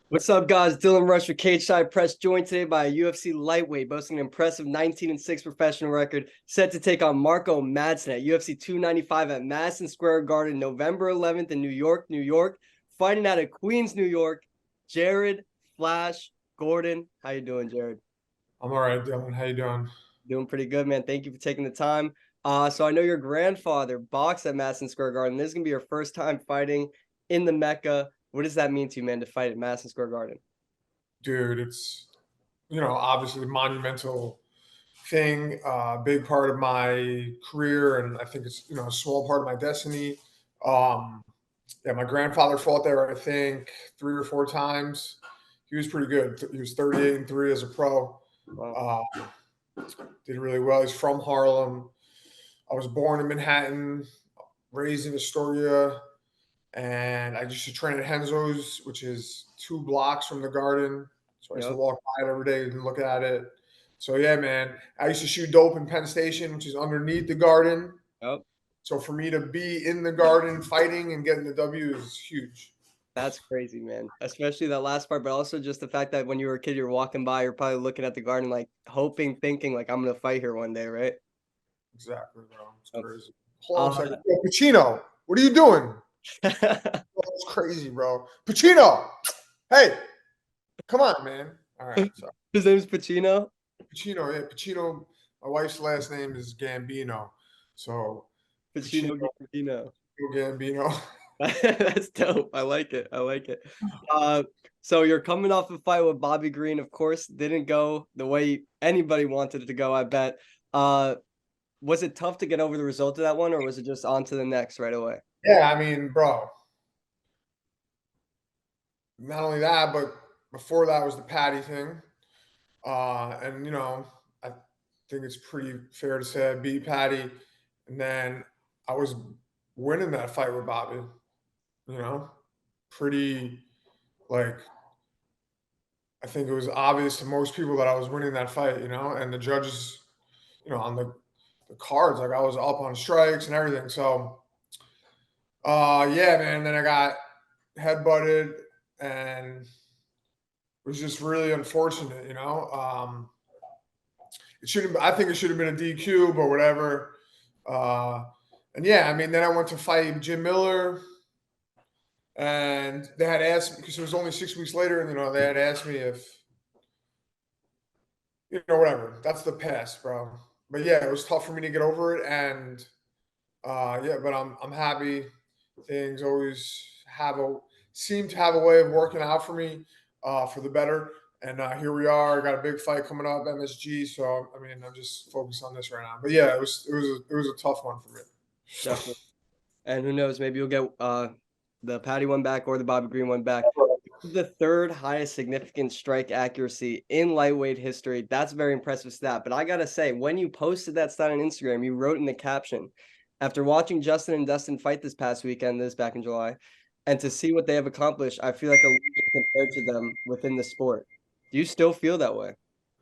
What's up, guys? Dylan Rush with Cage Side Press, joined today by a UFC lightweight boasting an impressive 19-6 professional record, set to take on Marco Madsen at UFC 295 at Madison Square Garden, November 11th in New York, New York. Fighting out of Queens, New York, Jared Flash Gordon. How you doing, Jared? I'm all right, Dylan. How you doing? Doing pretty good, man. Thank you for taking the time. So I know your grandfather boxed at Madison Square Garden. This is gonna be your first time fighting in the Mecca. What does that mean to you, man, to fight at Madison Square Garden? Dude, it's obviously a monumental thing, big part of my career, and I think it's a small part of my destiny. Um, yeah, my grandfather fought there, I think, 3 or 4 times. He was pretty good. He was 38-3 as a pro. Wow. Uh, did really well. He's from Harlem. I was born in Manhattan, raised in Astoria, and I used to train at Henzo's, which is 2 blocks from the Garden. So I used to Yep. walk by it every day and look at it. So yeah, man, I used to shoot dope in Penn Station, which is underneath the Garden. Yep. So for me to be in the Garden fighting and getting the W is huge. That's crazy, man. Especially that last part, but also just the fact that when you were a kid, you're walking by, you're probably looking at the garden, like hoping, thinking, like I'm gonna fight here one day, right? Exactly, bro. It's Yep. crazy. Hold on a Uh, second. Yo, Pacino, what are you doing? Oh, it's crazy, bro. Pacino, hey, come on, man. All right, sorry. his name's Pacino. Pacino, yeah, Pacino. My wife's last name is Gambino, so Pacino Pacino Gambino. Gambino. That's dope. I like it. I like it. Uh, so you're coming off a fight with Bobby Green, of course, didn't go the way anybody wanted it to go, I bet. Uh, was it tough to get over the result of that one, or was it just on to the next right away? Yeah, I mean, bro. Not only that, but before that was the Patty thing, and I think it's pretty fair to say I beat Patty, and then I was winning that fight with Bobby. You know, pretty like I think it was obvious to most people that I was winning that fight. And the judges, on the cards, like I was up on strikes and everything. So, yeah, man. Then I got headbutted, and it was just really unfortunate. It shouldn't. I think it should have been a DQ, but whatever. Uh, and yeah, I mean, then I went to fight Jim Miller, and they had asked me because it was only 6 weeks later, and they had asked me if whatever. That's the past, bro. But yeah, it was tough for me to get over it, and yeah, but I'm happy. Things always have a seem to have a way of working out for me, for the better. And here we are. I got a big fight coming up, MSG. So I mean, I'm just focused on this right now. But yeah, it was a tough one for me. Definitely. And who knows, maybe you'll get the Patty one back or the Bobby Green one back. The third highest significant strike accuracy in lightweight history. That's a very impressive stat. But I gotta say, when you posted that stat on Instagram, you wrote in the caption, after watching Justin and Dustin fight this past weekend, this back in July, and to see what they have accomplished, I feel like a legend compared to them within the sport. Do you still feel that way?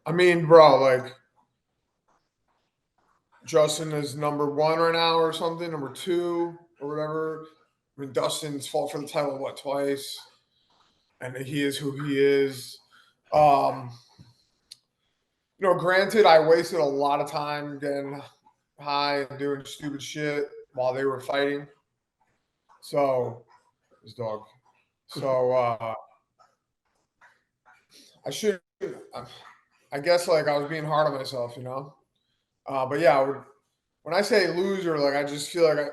I mean, bro, like Justin is number one right now or something, number two or whatever. I mean, Dustin's fought for the title what twice, and he is who he is. Um, granted, I wasted a lot of time getting high and doing stupid shit while they were fighting. So, his dog. So, I should, I guess, like I was being hard on myself. But yeah, when I say loser, like I just feel like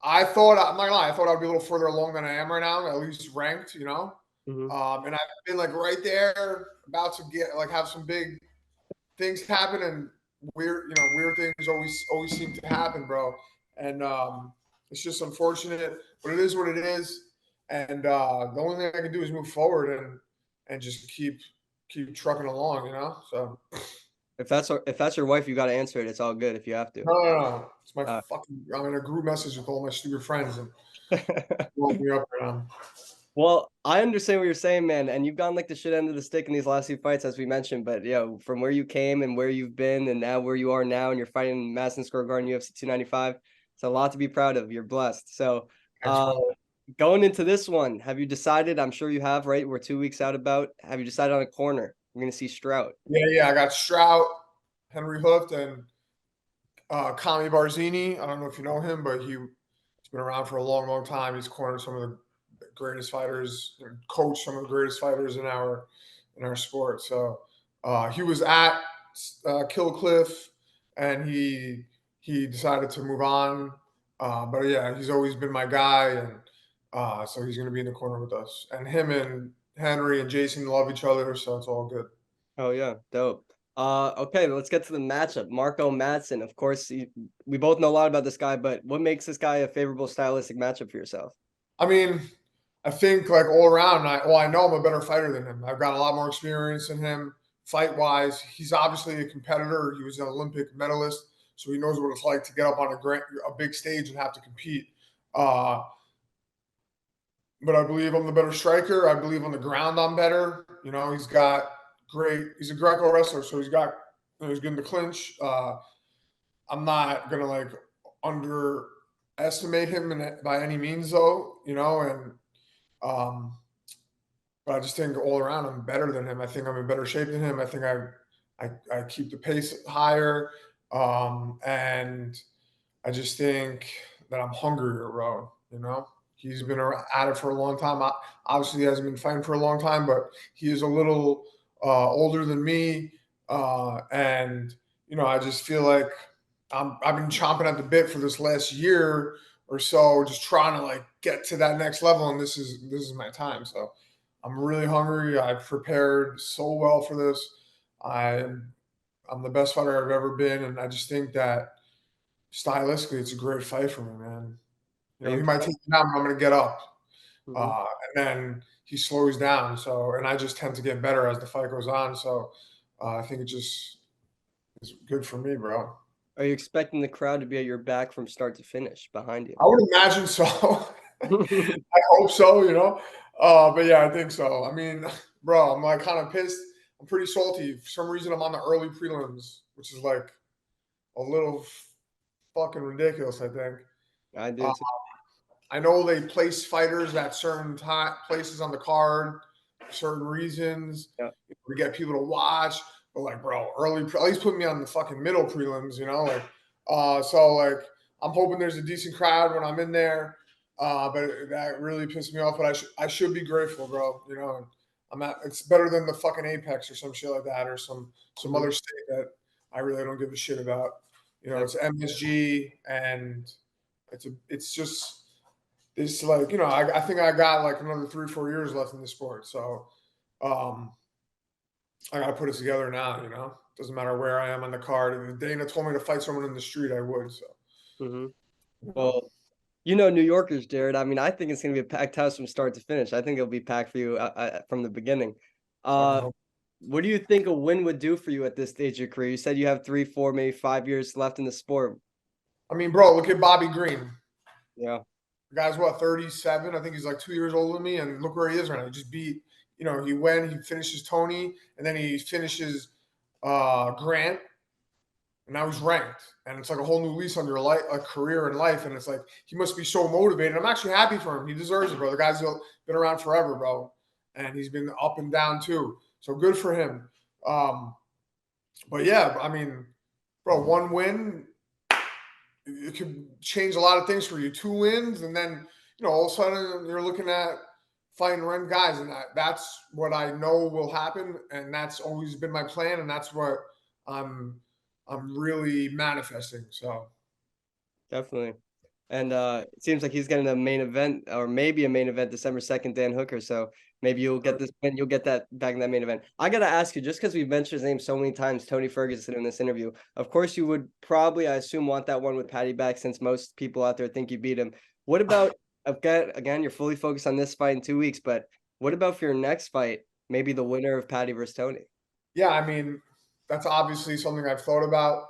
I thought, I'm not gonna lie, I thought I'd be a little further along than I am right now, at least ranked. Mhm. And I've been like right there, about to get like have some big things happen, and weird things always seem to happen, bro. And it's just unfortunate, but it is what it is. And the only thing I can do is move forward and just keep trucking along. So If that's your wife, you got to answer it. It's all good if you have to. no, no, no. It's my Uh, fucking. I'm in a group message with all my stupid friends and blowing me up right now. Well, I understand what you're saying, man, and you've gotten like the shit end of the stick in these last few fights, as we mentioned. But from where you came and where you've been, and now where you are now, and you're fighting in Madison Square Garden, UFC 295. It's a lot to be proud of. You're blessed. So, Thanks, uh, bro. Going into this one, have you decided? I'm sure you have, right? We're 2 weeks out about. Have you decided on a corner? We're gonna see Strout. Yeah. I got Strout, Henry Hooft, and Kami Barzini. I don't know if you know him, but he's been around for a long time. He's cornered some of the greatest fighters, and coached some of the greatest fighters in our sport. So he was at Kill Cliff, and he decided to move on. But yeah, he's always been my guy, and so he's going to be in the corner with us. And him and Henry and Jason love each other, so it's all good. Oh yeah, dope. Okay, let's get to the matchup. Marco Madsen. Of course, we both know a lot about this guy, but what makes this guy a favorable stylistic matchup for yourself? I mean, I think like all around, I know I'm a better fighter than him. I've got a lot more experience than him fight wise. He's obviously a competitor. He was an Olympic medalist, so he knows what it's like to get up on a big stage and have to compete. Uh, but I believe I'm the better striker. I believe on the ground I'm better. You know, he's a Greco wrestler, so he's good in the clinch. I'm not gonna like underestimate him by any means, though. You know, and um, but I just think all around I'm better than him. I think I'm in better shape than him. I think I keep the pace higher, and I just think that I'm hungrier, bro. You know, he's been at it for a long time. Obviously, he hasn't been fighting for a long time, but he is a little older than me, and you know, I just feel like I've been chomping at the bit for this last year or so, just trying to like get to that next level, and this is my time. So I'm really hungry. I've prepared so well for this. I'm I'm the best fighter I've ever been, and I just think that stylistically, it's a great fight for me, man. You Are know, you he might excited? take me down, but I'm going to get up, Mhm. and then he slows down. So, and I just tend to get better as the fight goes on. So, I think it just is good for me, bro. Are you expecting the crowd to be at your back from start to finish behind you? I would imagine so. I hope so. You know, but yeah, I think so. I mean, bro, I'm like kind of pissed. I'm pretty salty. For some reason, I'm on the early prelims, which is like a little fucking ridiculous. I think. I do Uh, too. I know they place fighters at certain places on the card for certain reasons. Yeah. We get people to watch, but like, bro, at least put me on the fucking middle prelims, you know, like, so like, I'm hoping there's a decent crowd when I'm in there, but that really pissed me off. But I should be grateful, bro. You know, it's better than the fucking Apex or some shit like that, or some Mhm. other state that I really don't give a shit about. You know, Yeah. it's MSG, and it's just it's like, you know, I think I got like another 3 or 4 years left in the sport. So um I gotta put it together now, you know. Doesn't matter where I am on the card. If Dana told me to fight someone in the street, I would. So, Mhm. you know. Well, you know New Yorkers, Jared. I mean, I think it's gonna be a packed house from start to finish. I think it'll be packed for you from the beginning. Fucking Uh, hope. what do you think a win would do for you at this stage of your career? You said you have 3, 4, maybe 5 years left in the sport. I mean, bro, look at Bobby Green. Yeah. The guy's what, 37? I think he's like 2 years older than me, and look where he is right now. He just beat, you know, he finishes Tony, and then he finishes Grant, and now he's ranked, and it's like a whole new lease on your life, a career in life, and it's like he must be so motivated. I'm actually happy for him. He deserves it, bro. The guy's been around forever, bro, and he's been up and down too. So good for him. Um, but yeah, I mean, bro, one win it could change a lot of things for you. 2 wins, and then all of a sudden you're looking at fighting ranked guys, and that's what I know will happen, and that's always been my plan, and that's what I'm I'm really manifesting. So Definitely. And it seems like he's getting a main event or maybe a main event December 2nd, Dan Hooker. So maybe you'll get this win, you'll get that back in that main event. I gotta ask you, just because we've mentioned his name so many times, Tony Ferguson in this interview. Of course, you would probably, I assume, want that one with Patty back since most people out there think you beat him. What about again, you're fully focused on this fight in 2 weeks, but what about for your next fight? Maybe the winner of Patty versus Tony. yeah, I mean, that's obviously something I've thought about.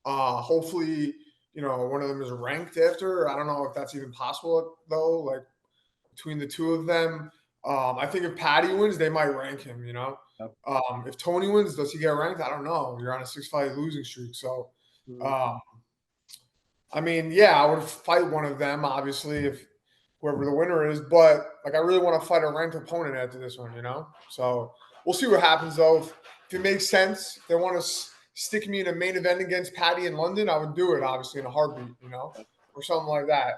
Hopefully, one of them is ranked after. I don't know if that's even possible though. Like between the two of them, I think if Patty wins, they might rank him. Oh. If Tony wins, does he get ranked? I don't know. You're on a 6-fight losing streak, so Mhm. um, I mean, yeah, I would fight one of them obviously whoever the winner is. But like, I really want to fight a ranked opponent after this one, you know. So we'll see what happens though. If it makes sense, they want to stick me in a main event against Patty in London, I would do it obviously in a heartbeat, you know, or something like that,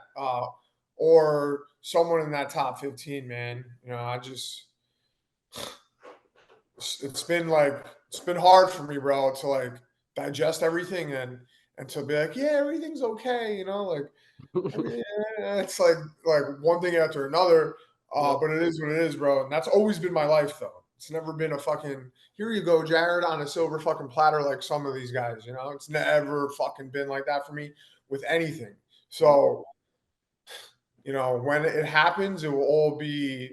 or someone in that top 15, man. You know, it's been like it's been hard for me, bro, to like digest everything and to be like, yeah, everything's okay, you know, like everything, it's like one thing after another. Yeah, But it is what it is, bro. And that's always been my life, though. It's never been a fucking here you go, Jared, on a silver fucking platter like some of these guys. You know, it's never fucking been like that for me with anything. yeah, So you know, when it happens, it will all be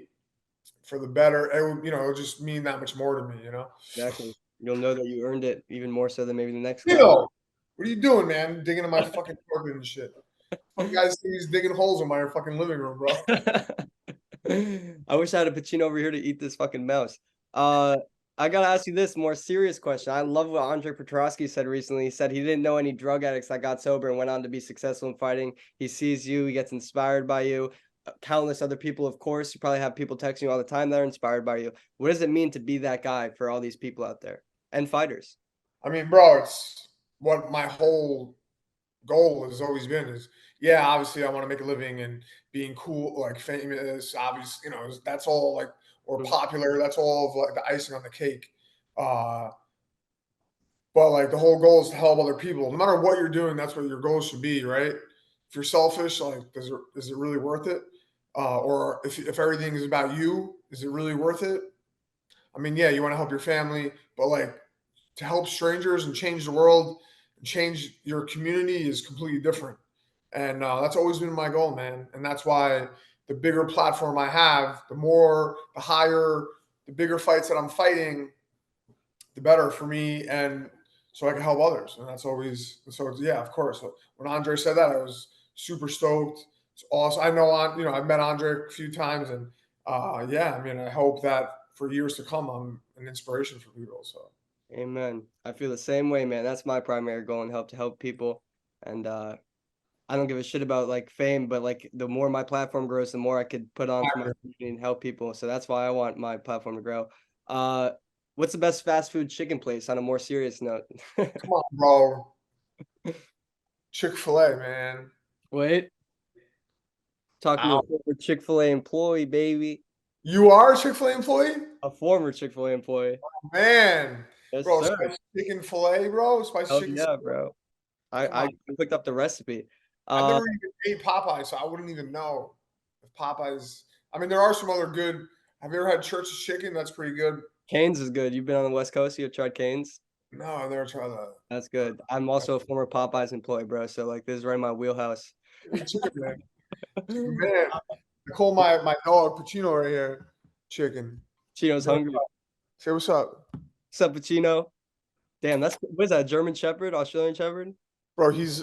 for the better. It will, you know, it'll just mean that much more to me. You know. exactly. You'll know that you earned it even more so than maybe the next guy. Yo, what are you doing, man? Digging in my fucking carpet and shit. Some guys think he's digging holes in my fucking living room, bro. I wish I had a Pacino over here to eat this fucking mouse. Uh, I gotta ask you this more serious question. I love what Andre Petrosky said recently. He said he didn't know any drug addicts that got sober and went on to be successful in fighting. He sees you, he gets inspired by you. Countless other people, of course. You probably have people texting you all the time that are inspired by you. What does it mean to be that guy for all these people out there and fighters? I mean, bro, it's what my whole goal has always been is yeah, obviously I want to make a living and being cool, like famous, obvious, you know, that's all like or Mhm. popular, that's all of like the icing on the cake. Uh but like the whole goal is to help other people. No matter what you're doing, that's what your goal should be, right? If you're selfish, like is it really worth it? Or if everything is about you, is it really worth it? I mean, yeah, you want to help your family, but like to help strangers and change the world and change your community is completely different. And that's always been my goal, man. And that's why the bigger platform I have, the higher, the bigger fights that I'm fighting, the better for me. And so I can help others. And that's always, so yeah, of course. So when Andre said that, I was super stoked. It's awesome. I know, I've met Andre a few times and yeah, I mean, I hope that for years to come, I'm an inspiration for people. So. Amen. I feel the same way, man. That's my primary goal and help people. And I don't give a shit about like fame, but like the more my platform grows, the more I could put on for my community and help people. So that's why I want my platform to grow. Uh, what's the best fast food chicken place on a more serious note? Come on, bro. Chick-fil-A, man. Wait, talking to a Ow. former Chick-fil-A employee, baby. You are a Chick-fil-A employee? A former Chick-fil-A employee. Man. Yes, Bro, sir. spicy chicken filet, bro. Spicy Oh chicken. yeah, bro. Come I on. picked up the recipe. I've Uh, never even ate Popeyes, so I wouldn't even know if Popeyes. I mean, there are some other good. Have you ever had Church's Chicken? That's pretty good. Cane's is good. You've been on the West Coast. You've tried Cane's. No, I've never tried that. That's good. I'm also a former Popeyes employee, bro. So like this is right in my wheelhouse. Chicken man. Chicken man. I call my dog Pacino right here. Chicken. Chino's hungry. Say what's up, What's up, Pacino? Damn, that's what is that? German Shepherd, Australian Shepherd? bro. He's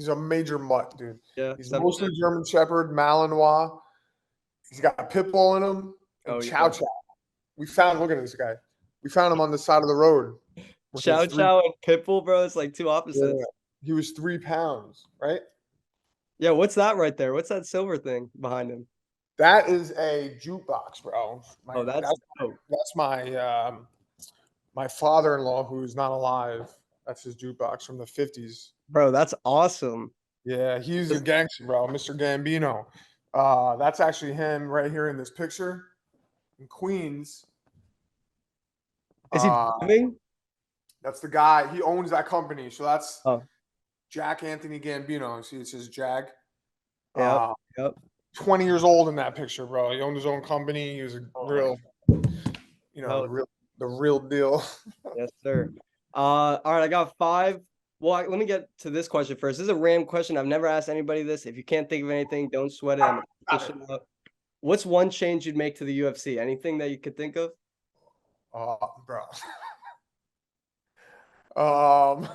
a major mutt, dude. Yeah, He's seven. mostly German Shepherd, Malinois. He's got a pit bull in him Oh and yeah. Chow Chow. Look at this guy. We found him on the side of the road with his Chow Chow and Pitbull, bro. It's like two yeah, opposites. he was 3 pounds, right? Yeah, what's that right there? What's that silver thing behind him? That is a jukebox, bro. Oh, that's dope. That's my father-in-law who's not alive. That's his jukebox from the 50s. Bro, that's awesome. Yeah, he's a gangster, bro. Mr. Gambino. That's actually him right here in this picture in Queens. Is he Uh, driving? that's the guy. He owns that company. So that's Oh, Jack Anthony Gambino. See, it says Jag. yep, Uh, yep. 20 years old in that picture, bro. He owned his own company. He was a real, Hell, the real deal. yes, sir. All right, I got five. Well, let me get to this question first. This is a random question. I've never asked anybody this. If you can't think of anything, don't sweat it. I'm gonna push it up. What's one change you'd make to the UFC? Anything that you could think of? Bro. Um,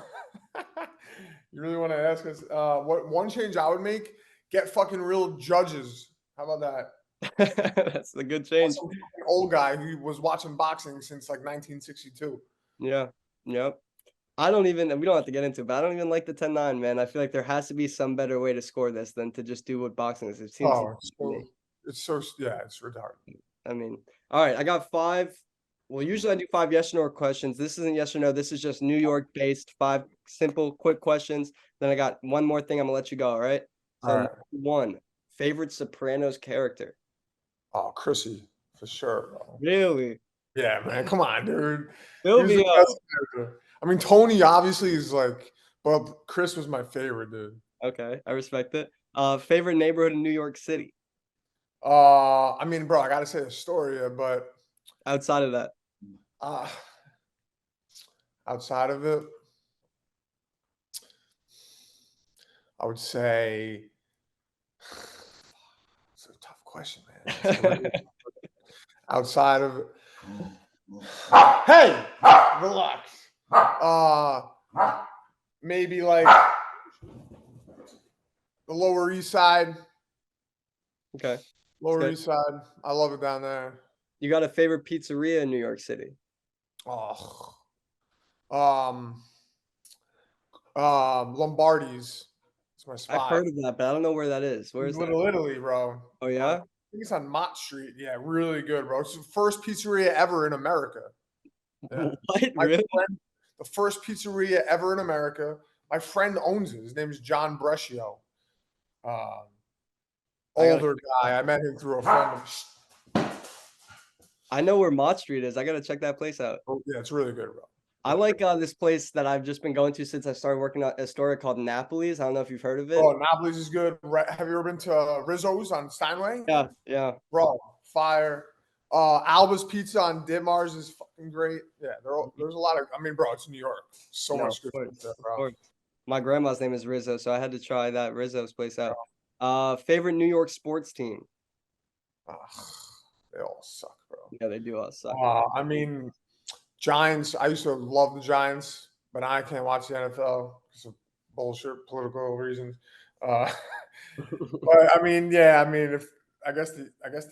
you really want to ask us what one change I would make? Get fucking real judges. How about that? That's a good change. Some fucking old guy who was watching boxing since like 1962. Yeah. Yep. I don't even, we don't have to get into it, but I don't even like the 10-9, man. I feel like there has to be some better way to score this than to just do what boxing is. It seems Oh, easy to me. yeah, it's retarded. I mean, all right, I got five. Well, usually I do five yes or no questions. This isn't yes or no. This is just New York based, five simple, quick questions. Then I got one more thing. I'm gonna let you go. All right. All So, right. number one, favorite Sopranos character. Oh, Chrissy, for sure, bro. Really? Yeah, man. Come on, dude. He was the Sylvia. best character. I mean, Tony obviously is like, but Chris was my favorite, dude. Okay, I respect it. Favorite neighborhood in New York City. I mean, bro, I gotta say Astoria, but Outside of that. uh, outside of it, I would say it's a tough question, man. It's a really outside of it. Hey, relax. Uh, maybe like the Lower East Side. Okay, that's Lower good. East Side. I love it down there. You got a favorite pizzeria in New York City? Oh, um, Lombardi's. It's my I've spot. heard of that, but I don't know where that is. Where is that? Little Italy, bro. Oh I yeah? think it's on Mott Street. Yeah, really good, bro. It's the first pizzeria ever in America. Yeah. What? My Really? friend, the first pizzeria ever in America. My friend owns it. His name is John Brescio. Um, I gotta. older guy. I met him through a friend. I know where Mott Street is. I gotta check that place out. Oh, yeah, it's really good, bro. I like this place that I've just been going to since I started working at Astoria called Napoli's. I don't know if you've heard of it. Oh, Napoli's is good. Have you ever been to Rizzo's on Steinway? Yeah, yeah. Bro, fire. Alba's Pizza on Ditmars is fucking great. Yeah, there's a lot of. I mean, bro, it's New York. So No, much of good food there, course, of bro. course. My grandma's name is Rizzo, so I had to try that Rizzo's place out. Favorite New York sports team? Ugh, they all suck, bro. Yeah, they do all suck. I mean, Giants. I used to love the Giants, but I can't watch the NFL because of bullshit political reasons. Uh, but I mean, yeah, I mean, if I guess the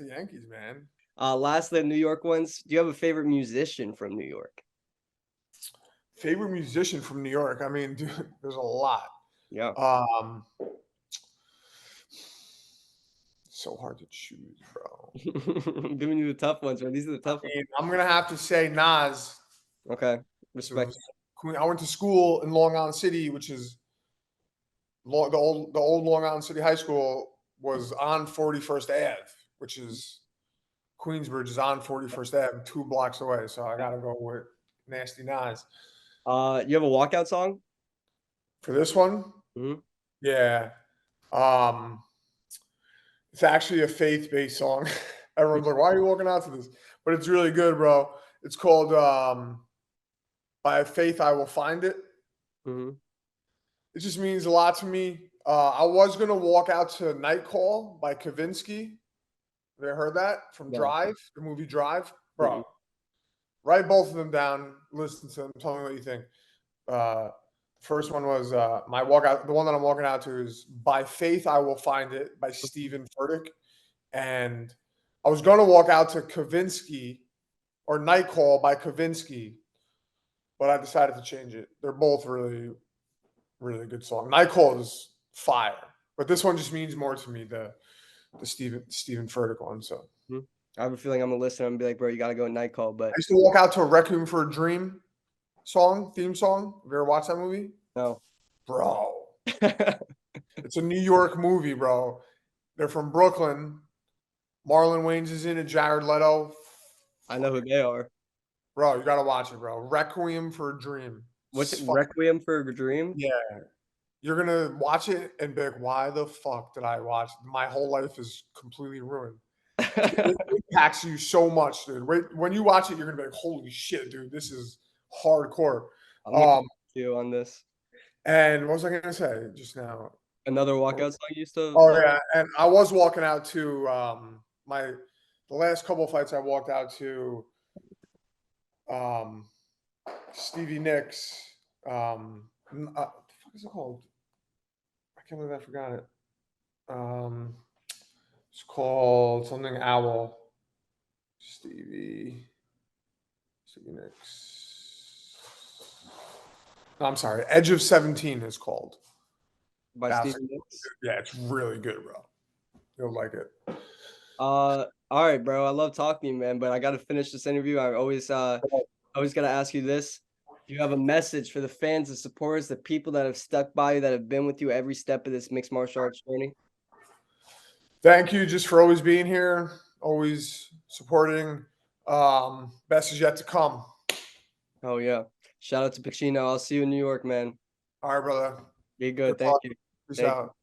Yankees, man. Last the New York ones. Do you have a favorite musician from New York? Favorite musician from New York. I mean, dude, there's a lot. Yeah. Um, so hard to choose, bro. I'm giving you the tough ones, man. These are the tough I ones. mean, I'm gonna have to say Nas. Okay. So Respect. I went to school in Long Island City, which is the old Long Island City High School was on 41st Ave, which is Queensbridge is on 41st Ave, 2 blocks away. So I gotta go with Nasty Nas You have a walkout song? for this one. Mhm. Yeah, um, it's actually a faith-based song. Everyone's like, "Why are you walking out to this?" But it's really good, bro. It's called "By Faith I Will Find It." Mhm. It just means a lot to me. I was gonna walk out to Night Call by Kavinsky. Have you heard that from No. Drive, the movie Drive? Mm-mm. Bro, write both of them down, listen to them, tell me what you think. First one was my walkout. The one that I'm walking out to is "By Faith I Will Find It" by Stephen Furtick. And I was gonna walk out to Kavinsky or Night Call by Kavinsky, but I decided to change it. They're both really, really good songs. Night Call is fire, but this one just means more to me. The Stephen Furtick one. So Mhm. I have a feeling I'm gonna listen and be like, bro, you gotta go night call, I but used to walk out to a Requiem for a Dream theme song. Have you ever watched that movie? no. Bro, it's a New York movie, bro. They're from Brooklyn. Marlon Wayans is in it, Jared Leto. I know who they are. Bro, you gotta watch it, bro. Requiem for a Dream. What's it? Fuck Requiem for a Dream? yeah. You're gonna watch it and be like, why the fuck did I watch? My whole life is completely ruined. It impacts you so much, dude. Wait, when you watch it, you're gonna be like, "Holy shit, dude, this is hardcore." I'm gonna Um, you on this. and what was I gonna say just now? Another walkout song you used to Oh yeah, and I was walking out to my the last couple of fights I walked out to um, Stevie Nicks. What the fuck is it called? I can't believe I forgot it. Um, it's called something Owl. Stevie Nicks. I'm sorry, Edge of 17 is called. by That's Stephen Nicks. yeah, it's really good, bro. You'll like it. All right, bro. I love talking to you, man, but I got to finish this interview. I always got to ask you this. Do you have a message for the fans, the supporters, the people that have stuck by you, that have been with you every step of this mixed martial arts journey? Thank you just for always being here, always supporting. Best is yet to come. Oh yeah. Shout out to Pacino. I'll see you in New York, man. All right, brother. Be Good good. Thank luck. you. Peace Thank you. out.